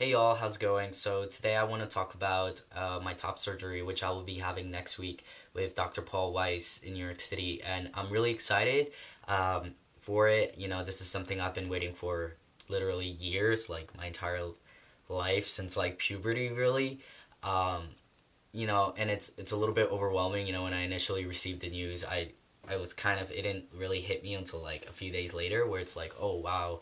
Hey y'all, how's it going? So today I want to talk about my top surgery, which I will be having next week with Dr. Paul Weiss in New York City, and I'm really excited for it. This is something I've been waiting for literally years, like my entire life since like puberty, really. Um, and it's a little bit overwhelming. When I initially received the news, I was kind of, it didn't really hit me until like a few days later, where it's like, oh wow,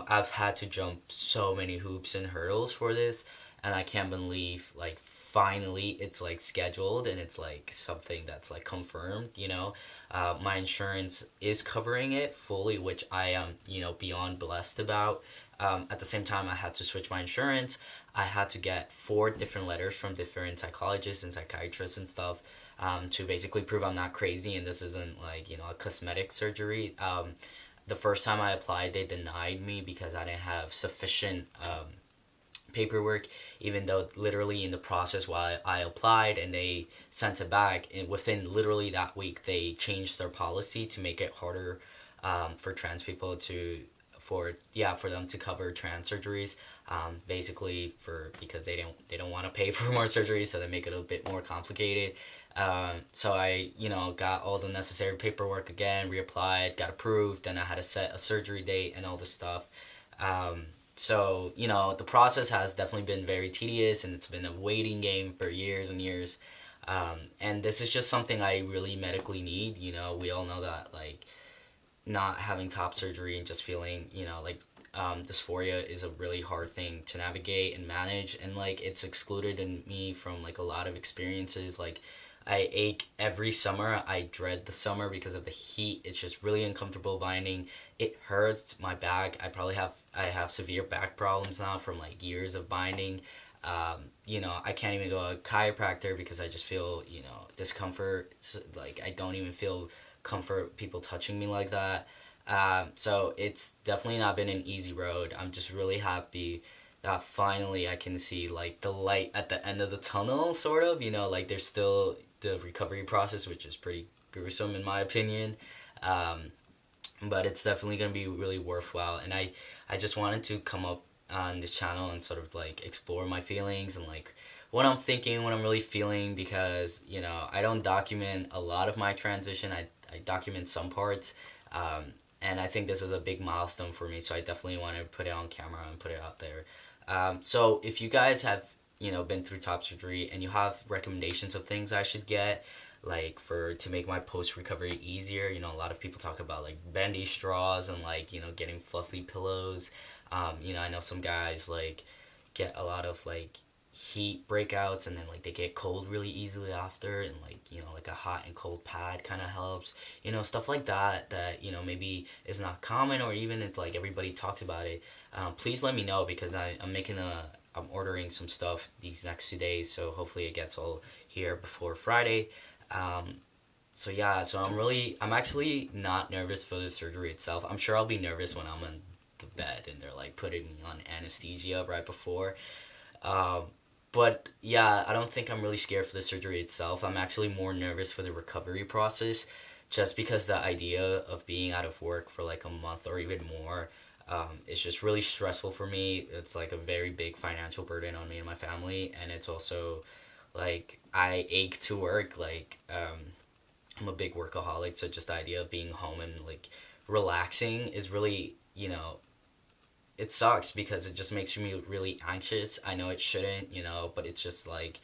I've had to jump so many hoops and hurdles for this, and I can't believe like finally it's like scheduled and it's like something that's like confirmed. My insurance is covering it fully, which I am beyond blessed about. At the same time, I had to switch my insurance. I had to get four different letters from different psychologists and psychiatrists and stuff, to basically prove I'm not crazy and this isn't like a cosmetic surgery. The first time I applied, they denied me because I didn't have sufficient paperwork, even though literally in the process while I applied and they sent it back, and within literally that week they changed their policy to make it harder for trans people to for them to cover trans surgeries, basically for because they don't want to pay for more surgeries, so they make it a bit more complicated. So I got all the necessary paperwork again, reapplied, got approved, then I had to set a surgery date and all this stuff. So the process has definitely been very tedious, and it's been a waiting game for years and years. And this is just something I really medically need. We all know that like not having top surgery and just feeling like dysphoria is a really hard thing to navigate and manage, and like it's excluded in me from like a lot of experiences. Like I ache every summer. I dread the summer because of the heat. It's just really uncomfortable binding. It hurts my back. I have severe back problems now from like years of binding. I can't even go to a chiropractor because I just feel discomfort. Like I don't even feel comfort people touching me like that. So it's definitely not been an easy road. I'm just really happy that finally I can see like the light at the end of the tunnel, sort of. Like there's still the recovery process, which is pretty gruesome in my opinion. Um, but it's definitely gonna be really worthwhile, and I just wanted to come up on this channel and sort of like explore my feelings and like what I'm thinking, what I'm really feeling, because I don't document a lot of my transition. I document some parts, um, and I think this is a big milestone for me, so I definitely want to put it on camera and put it out there. So if you guys have been through top surgery and you have recommendations of things I should get, like for to make my post recovery easier, a lot of people talk about like bendy straws and like getting fluffy pillows. I know some guys like get a lot of like heat breakouts, and then like they get cold really easily after, and like like a hot and cold pad kind of helps, stuff like that, that maybe is not common, or even if like everybody talks about it. Please let me know, because I'm ordering some stuff these next 2 days, so hopefully it gets all here before Friday. um, so yeah, so I'm actually not nervous for the surgery itself. I'm sure I'll be nervous when I'm in the bed and they're like putting me on anesthesia right before. um, but yeah, I don't think I'm really scared for the surgery itself. I'm actually more nervous for the recovery process, just because the idea of being out of work for like a month or even more, is just really stressful for me. It's like a very big financial burden on me and my family, and it's also like I ache to work. Like I'm a big workaholic, so just the idea of being home and like relaxing is really it sucks, because it just makes me really anxious. I know it shouldn't, but it's just like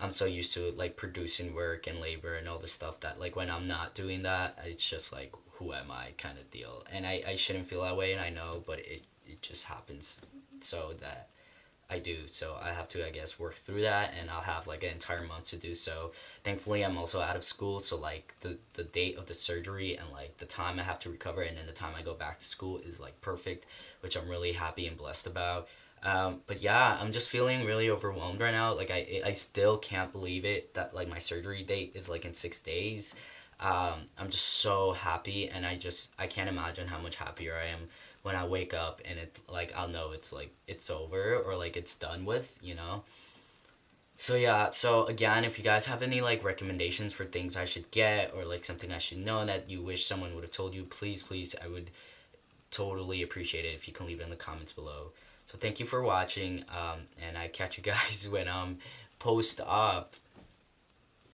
I'm so used to like producing work and labor and all this stuff, that like when I'm not doing that, it's just like, who am I kind of deal. And I shouldn't feel that way, and I know, but it just happens, so that I do. So I have to, I guess, work through that, and I'll have like an entire month to do so. Thankfully, I'm also out of school, so like the date of the surgery and like the time I have to recover, and then the time I go back to school is like perfect, which I'm really happy and blessed about. But yeah, I'm just feeling really overwhelmed right now. Like I still can't believe it that like my surgery date is like in 6 days. I'm just so happy, and I can't imagine how much happier I am when I wake up and it like I'll know it's like it's over, or like it's done with. So yeah, so again, if you guys have any like recommendations for things I should get, or like something I should know that you wish someone would have told you, please, please, I would totally appreciate it if you can leave it in the comments below. So thank you for watching, and I catch you guys when post up.